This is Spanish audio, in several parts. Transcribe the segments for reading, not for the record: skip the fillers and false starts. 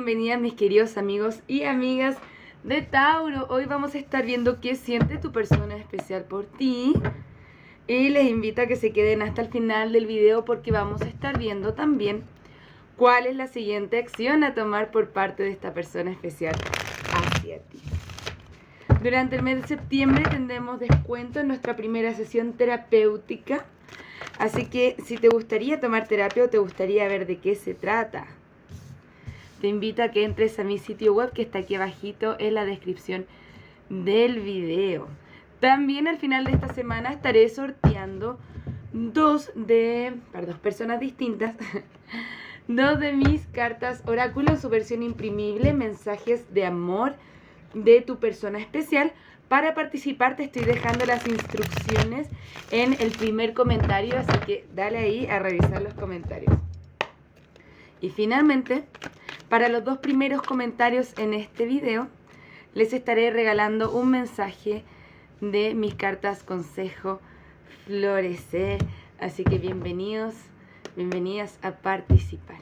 bienvenida mis queridos amigos y amigas de Tauro. Hoy vamos a estar viendo qué siente tu persona especial por ti. Y les invito a que se queden hasta el final del video porque vamos a estar viendo también cuál es la siguiente acción a tomar por parte de esta persona especial hacia ti. Durante el mes de septiembre tendremos descuento en nuestra primera sesión terapéutica. Así que si te gustaría tomar terapia o te gustaría ver de qué se trata, te invito a que entres a mi sitio web que está aquí abajito en la descripción del video. También al final de esta semana estaré sorteando para dos personas distintas, dos de mis cartas oráculo en su versión imprimible, mensajes de amor de tu persona especial. Para participar te estoy dejando las instrucciones en el primer comentario, así que dale ahí a revisar los comentarios. Y finalmente, para los dos primeros comentarios en este video, les estaré regalando un mensaje de mis cartas consejo florecer. Así que bienvenidos, bienvenidas a participar.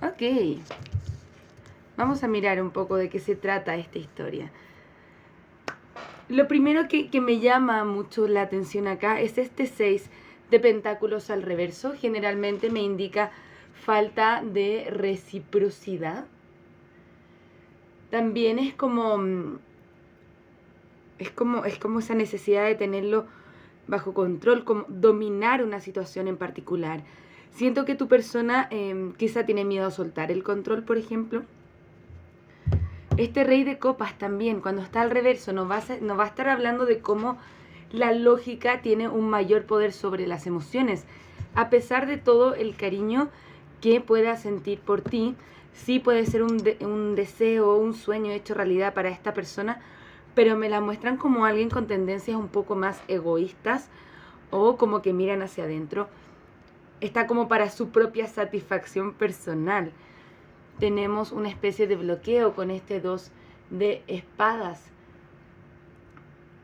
Ok, vamos a mirar un poco de qué se trata esta historia. Lo primero que me llama mucho la atención acá es este 6 de pentáculos al reverso. Generalmente me indica falta de reciprocidad. También es como esa necesidad de tenerlo bajo control, como dominar una situación en particular. Siento que tu persona quizá tiene miedo a soltar el control, por ejemplo. Este rey de copas también, cuando está al reverso, nos va a estar hablando de cómo la lógica tiene un mayor poder sobre las emociones. A pesar de todo el cariño que pueda sentir por ti, sí puede ser un deseo, un sueño hecho realidad para esta persona, pero me la muestran como alguien con tendencias un poco más egoístas o como que miran hacia adentro. Está como para su propia satisfacción personal. Tenemos una especie de bloqueo con este 2 de espadas.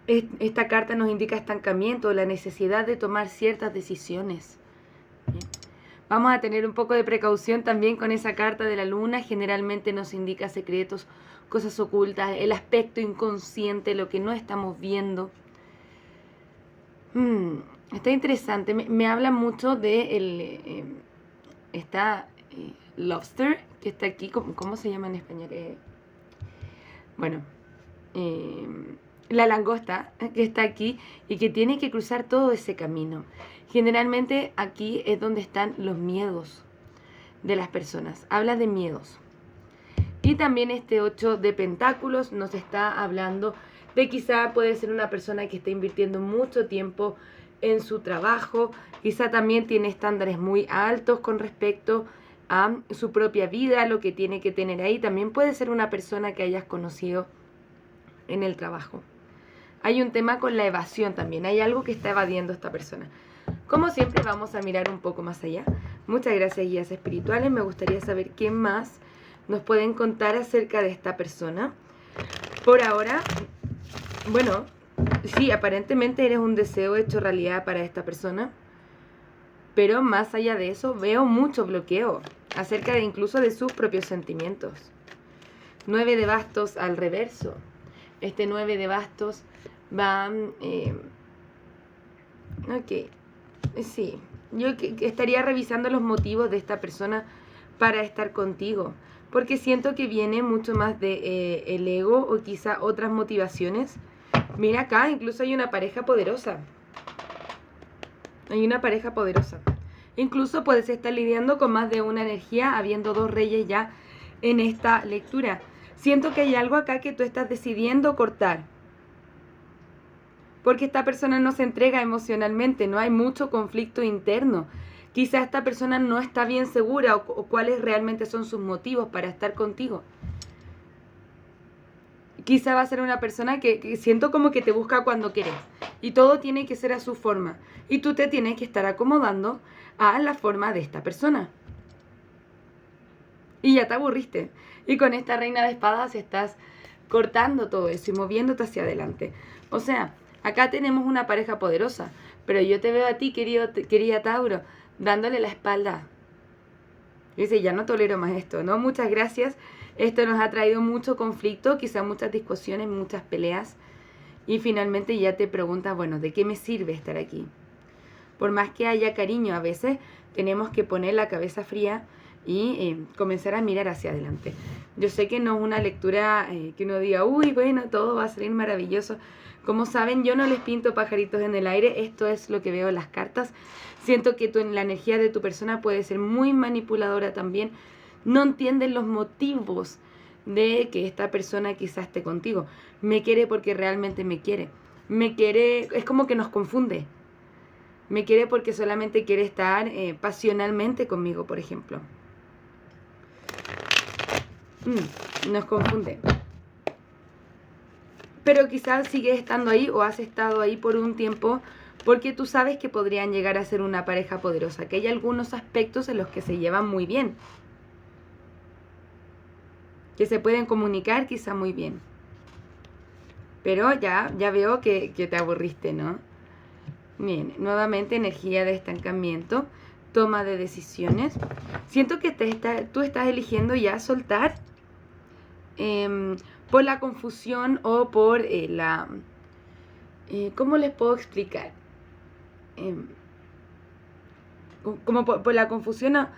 Esta carta nos indica estancamiento, la necesidad de tomar ciertas decisiones. Vamos a tener un poco de precaución también con esa carta de la luna. Generalmente nos indica secretos, cosas ocultas, el aspecto inconsciente, lo que no estamos viendo. Está interesante. Me habla mucho de esta lobster que está aquí. ¿Cómo se llama en español? La langosta que está aquí y que tiene que cruzar todo ese camino. Generalmente aquí es donde están los miedos de las personas. Habla de miedos. Y también este 8 de pentáculos nos está hablando de quizá puede ser una persona que está invirtiendo mucho tiempo en su trabajo. Quizá también tiene estándares muy altos con respecto a su propia vida, lo que tiene que tener ahí. También puede ser una persona que hayas conocido en el trabajo. Hay un tema con la evasión también. Hay algo que está evadiendo esta persona. Como siempre vamos a mirar un poco más allá. Muchas gracias, guías espirituales. Me gustaría saber qué más nos pueden contar acerca de esta persona. Por ahora, bueno, sí, aparentemente eres un deseo hecho realidad para esta persona. Pero más allá de eso, veo mucho bloqueo acerca de incluso de sus propios sentimientos. 9 de bastos al reverso. Este 9 de bastos va... sí, yo estaría revisando los motivos de esta persona para estar contigo, porque siento que viene mucho más de el ego o quizá otras motivaciones. Mira acá, incluso hay una pareja poderosa. Hay una pareja poderosa. Incluso puedes estar lidiando con más de una energía, habiendo 2 reyes ya en esta lectura. Siento que hay algo acá que tú estás decidiendo cortar. Porque esta persona no se entrega emocionalmente, no hay mucho conflicto interno. Quizá esta persona no está bien segura o cuáles realmente son sus motivos para estar contigo. Quizá va a ser una persona que siento como que te busca cuando quiere. Y todo tiene que ser a su forma. Y tú te tienes que estar acomodando a la forma de esta persona. Y ya te aburriste. Y con esta reina de espadas estás cortando todo eso y moviéndote hacia adelante. O sea, acá tenemos una pareja poderosa. Pero yo te veo a ti, querida Tauro, dándole la espalda Dice, ya no tolero más esto, ¿no? Muchas gracias. Esto nos ha traído mucho conflicto, quizás muchas discusiones, muchas peleas. Y finalmente ya te preguntas, bueno, ¿de qué me sirve estar aquí? Por más que haya cariño, a veces tenemos que poner la cabeza fría y comenzar a mirar hacia adelante. Yo sé que no es una lectura que uno diga, uy, bueno, todo va a salir maravilloso. Como saben, yo no les pinto pajaritos en el aire, esto es lo que veo en las cartas. Siento que la energía de tu persona puede ser muy manipuladora también. No entienden los motivos de que esta persona quizás esté contigo. Me quiere porque realmente me quiere. Me quiere, es como que nos confunde. Me quiere porque solamente quiere estar pasionalmente conmigo, por ejemplo. Nos confunde. Pero quizás sigues estando ahí o has estado ahí por un tiempo porque tú sabes que podrían llegar a ser una pareja poderosa, que hay algunos aspectos en los que se llevan muy bien, que se pueden comunicar quizá muy bien. Pero ya veo que te aburriste, ¿no? Bien, nuevamente energía de estancamiento, toma de decisiones. Siento que tú estás eligiendo ya soltar por la confusión o por ¿cómo les puedo explicar? Como por la confusión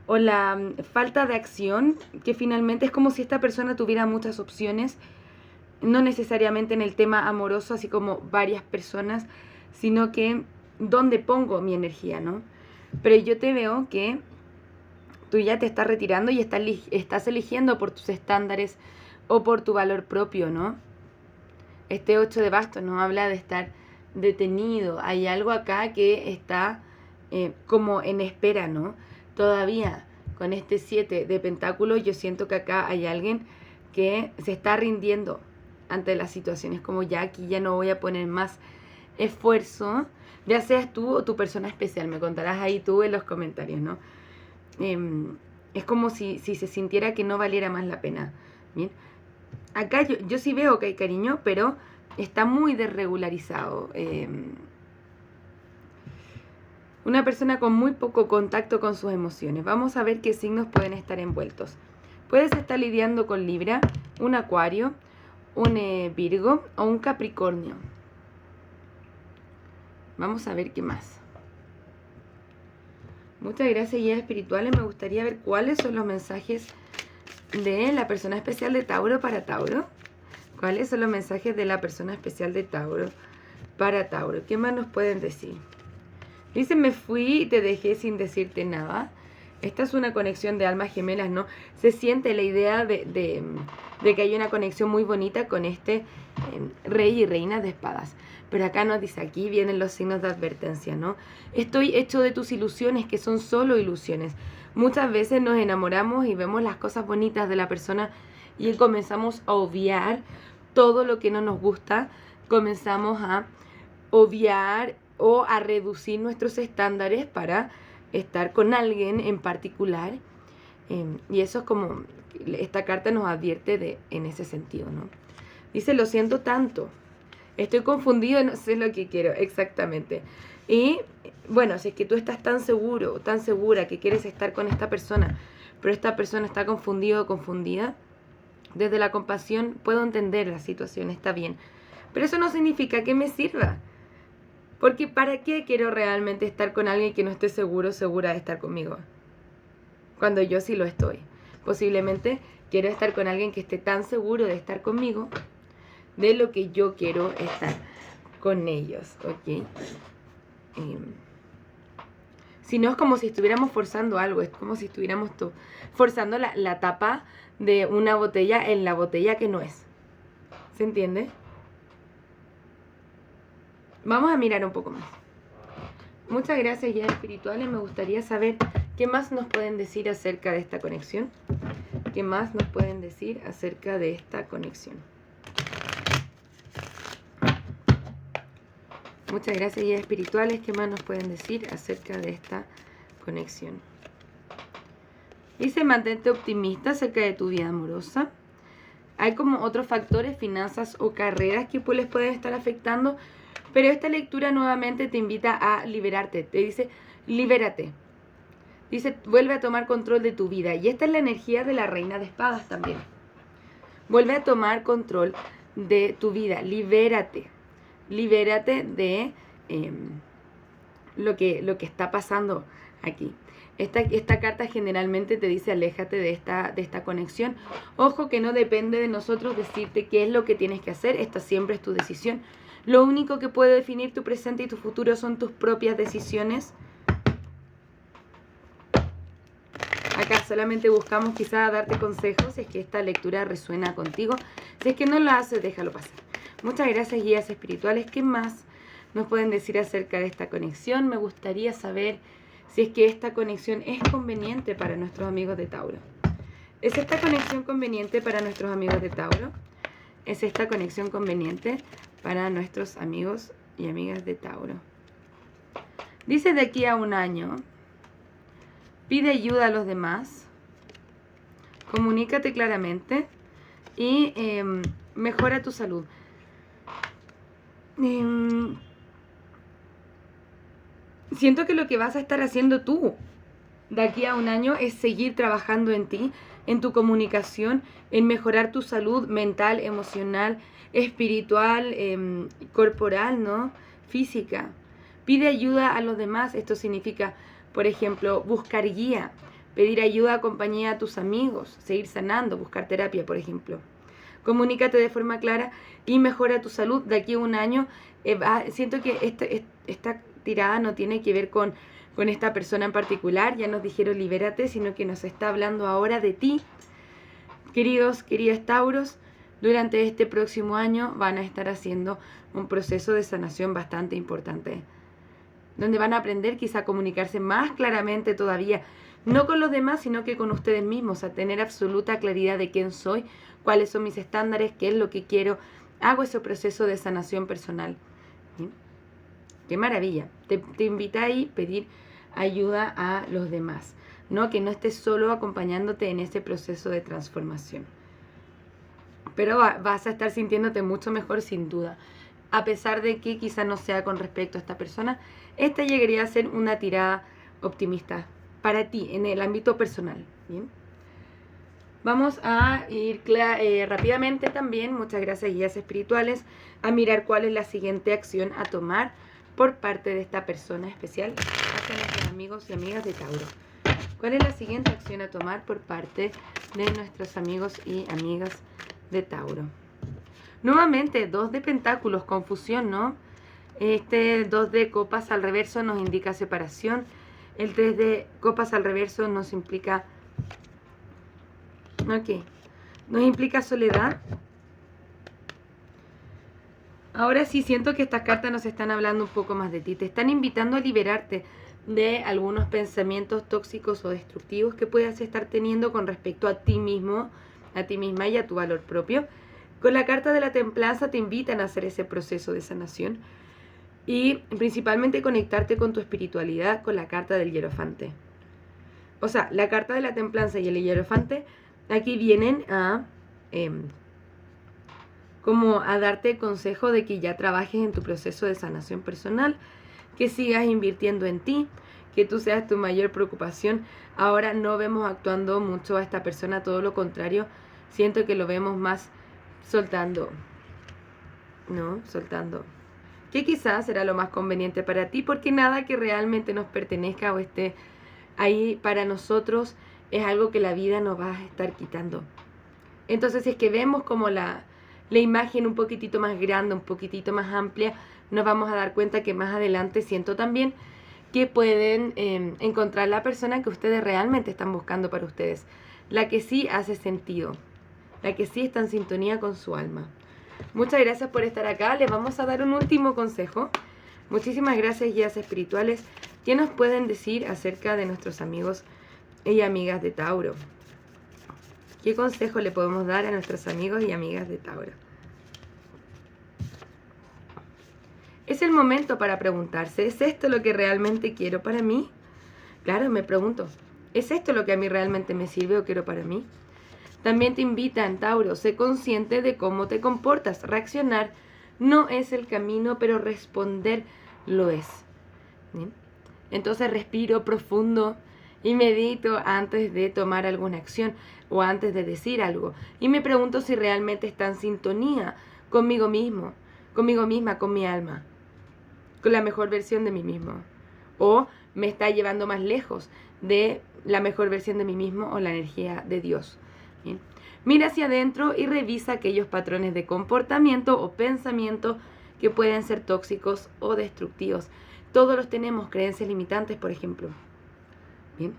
o la falta de acción, que finalmente es como si esta persona tuviera muchas opciones, no necesariamente en el tema amoroso, así como varias personas, sino que dónde pongo mi energía, ¿no? Pero yo te veo que tú ya te estás retirando y estás eligiendo por tus estándares o por tu valor propio, ¿no? Este 8 de bastos nos habla de estar detenido. Hay algo acá que está como en espera, ¿no? Todavía con este 7 de pentáculos yo siento que acá hay alguien que se está rindiendo ante las situaciones, como ya aquí ya no voy a poner más esfuerzo, ya seas tú o tu persona especial, me contarás ahí tú en los comentarios, ¿no? Es como si se sintiera que no valiera más la pena. Bien, acá yo sí veo que hay cariño, pero está muy desregularizado. Una persona con muy poco contacto con sus emociones. Vamos a ver qué signos pueden estar envueltos. Puedes estar lidiando con Libra, un Acuario, un Virgo o un Capricornio. Vamos a ver qué más. Muchas gracias, guías espirituales. Me gustaría ver cuáles son los mensajes de la persona especial de Tauro para Tauro. ¿Cuáles son los mensajes de la persona especial de Tauro para Tauro? ¿Qué más nos pueden decir? Dice, me fui y te dejé sin decirte nada. Esta es una conexión de almas gemelas, ¿no? Se siente la idea de que hay una conexión muy bonita con este rey y reina de espadas. Pero acá nos dice, aquí vienen los signos de advertencia, ¿no? Estoy hecho de tus ilusiones, que son solo ilusiones. Muchas veces nos enamoramos y vemos las cosas bonitas de la persona y comenzamos a obviar todo lo que no nos gusta. Comenzamos a obviar o a reducir nuestros estándares para estar con alguien en particular. Y eso es como, esta carta nos advierte en ese sentido, ¿no? Dice, lo siento tanto. Estoy confundido, no sé lo que quiero exactamente. Y bueno, si es que tú estás tan seguro, tan segura que quieres estar con esta persona, pero esta persona está confundido o confundida, desde la compasión puedo entender la situación, está bien. Pero eso no significa que me sirva. Porque ¿para qué quiero realmente estar con alguien que no esté seguro o segura de estar conmigo? Cuando yo sí lo estoy. Posiblemente quiero estar con alguien que esté tan seguro de estar conmigo de lo que yo quiero estar con ellos, ¿ok? Si no, es como si estuviéramos forzando algo, es como si estuviéramos forzando la tapa de una botella en la botella que no es. ¿Se entiende? Vamos a mirar un poco más. Muchas gracias, guías espirituales. Me gustaría saber qué más nos pueden decir acerca de esta conexión. ¿Qué más nos pueden decir acerca de esta conexión? Muchas gracias, guías espirituales. ¿Qué más nos pueden decir acerca de esta conexión? Dice, mantente optimista acerca de tu vida amorosa. Hay como otros factores, finanzas o carreras que les pueden estar afectando, pero esta lectura nuevamente te invita a liberarte. Te dice, libérate. Dice, vuelve a tomar control de tu vida. Y esta es la energía de la reina de espadas también. Vuelve a tomar control de tu vida. Libérate. Libérate de lo que está pasando aquí. Esta carta generalmente te dice aléjate de esta conexión. Ojo que no depende de nosotros decirte qué es lo que tienes que hacer. Esta siempre es tu decisión. Lo único que puede definir tu presente y tu futuro son tus propias decisiones. Acá solamente buscamos quizás darte consejos si es que esta lectura resuena contigo. Si es que no lo haces, déjalo pasar. Muchas gracias, guías espirituales. ¿Qué más nos pueden decir acerca de esta conexión? Me gustaría saber si es que esta conexión es conveniente para nuestros amigos de Tauro. ¿Es esta conexión conveniente para nuestros amigos de Tauro? ¿Es esta conexión conveniente para nuestros amigos y amigas de Tauro? Dice de aquí a un año, pide ayuda a los demás, comunícate claramente y mejora tu salud. Siento que lo que vas a estar haciendo tú de aquí a un año es seguir trabajando en ti, en tu comunicación, en mejorar tu salud mental, emocional, espiritual, corporal, ¿no? Física. Pide ayuda a los demás. Esto significa, por ejemplo, buscar guía, pedir ayuda, compañía a tus amigos, seguir sanando, buscar terapia, por ejemplo. Comunícate de forma clara y mejora tu salud. De aquí a un año, siento que esta tirada no tiene que ver con esta persona en particular. Ya nos dijeron libérate, sino que nos está hablando ahora de ti. Queridas Tauros, durante este próximo año van a estar haciendo un proceso de sanación bastante importante, donde van a aprender quizá a comunicarse más claramente todavía, no con los demás, sino que con ustedes mismos, a tener absoluta claridad de quién soy, cuáles son mis estándares, qué es lo que quiero. Hago ese proceso de sanación personal. ¿Sí? ¡Qué maravilla! Te invita ahí a pedir ayuda a los demás, ¿no? Que no estés solo acompañándote en ese proceso de transformación. Pero vas a estar sintiéndote mucho mejor sin duda. A pesar de que quizá no sea con respecto a esta persona, esta llegaría a ser una tirada optimista para ti en el ámbito personal. ¿Bien? Vamos a ir rápidamente también, muchas gracias guías espirituales, a mirar cuál es la siguiente acción a tomar por parte de esta persona especial hacia nuestros amigos y amigas de Tauro. ¿Cuál es la siguiente acción a tomar por parte de nuestros amigos y amigas de Tauro? Nuevamente, 2 de pentáculos, confusión, ¿no? 2 de copas al reverso nos indica separación. El 3 de copas al reverso nos implica... nos implica soledad. Ahora sí siento que estas cartas nos están hablando un poco más de ti. Te están invitando a liberarte de algunos pensamientos tóxicos o destructivos que puedas estar teniendo con respecto a ti mismo, a ti misma y a tu valor propio. Con la carta de la templanza te invitan a hacer ese proceso de sanación y principalmente conectarte con tu espiritualidad con la carta del hierofante. O sea, la carta de la templanza y el hierofante aquí vienen a como a darte consejo de que ya trabajes en tu proceso de sanación personal, que sigas invirtiendo en ti, que tú seas tu mayor preocupación. Ahora no vemos actuando mucho a esta persona, todo lo contrario, siento que lo vemos más soltando, ¿no? Soltando. Que quizás será lo más conveniente para ti, porque nada que realmente nos pertenezca o esté ahí para nosotros es algo que la vida nos va a estar quitando. Entonces, si es que vemos como la imagen un poquitito más grande, un poquitito más amplia, nos vamos a dar cuenta que más adelante siento también que pueden encontrar la persona que ustedes realmente están buscando para ustedes, la que sí hace sentido, la que sí está en sintonía con su alma. Muchas gracias por estar acá. Les vamos a dar un último consejo. Muchísimas gracias, guías espirituales. ¿Qué nos pueden decir acerca de nuestros amigos y amigas de Tauro? ¿Qué consejo le podemos dar a nuestros amigos y amigas de Tauro? Es el momento para preguntarse, ¿es esto lo que realmente quiero para mí? Claro, me pregunto, ¿es esto lo que a mí realmente me sirve o quiero para mí? También te invitan, Tauro, sé consciente de cómo te comportas. Reaccionar no es el camino, pero responder lo es. ¿Bien? Entonces respiro profundo, y medito antes de tomar alguna acción o antes de decir algo. Y me pregunto si realmente está en sintonía conmigo mismo, conmigo misma, con mi alma, con la mejor versión de mí mismo. O me está llevando más lejos de la mejor versión de mí mismo o la energía de Dios. ¿Bien? Mira hacia adentro y revisa aquellos patrones de comportamiento o pensamiento que pueden ser tóxicos o destructivos. Todos los tenemos, creencias limitantes, por ejemplo. Bien.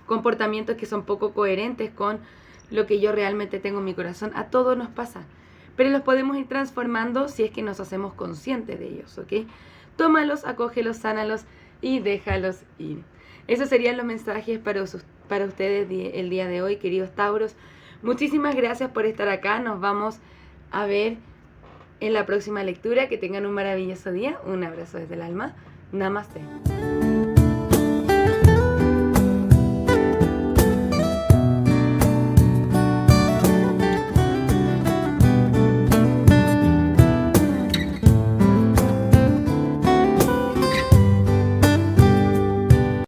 Comportamientos que son poco coherentes con lo que yo realmente tengo en mi corazón. A todos nos pasa. Pero los podemos ir transformando si es que nos hacemos conscientes de ellos, ¿ok? Tómalos, acógelos, sánalos y déjalos ir. Esos serían los mensajes para ustedes el día de hoy, queridos Tauros. Muchísimas gracias por estar acá. Nos vamos a ver en la próxima lectura. Que tengan un maravilloso día. Un abrazo desde el alma. Namaste.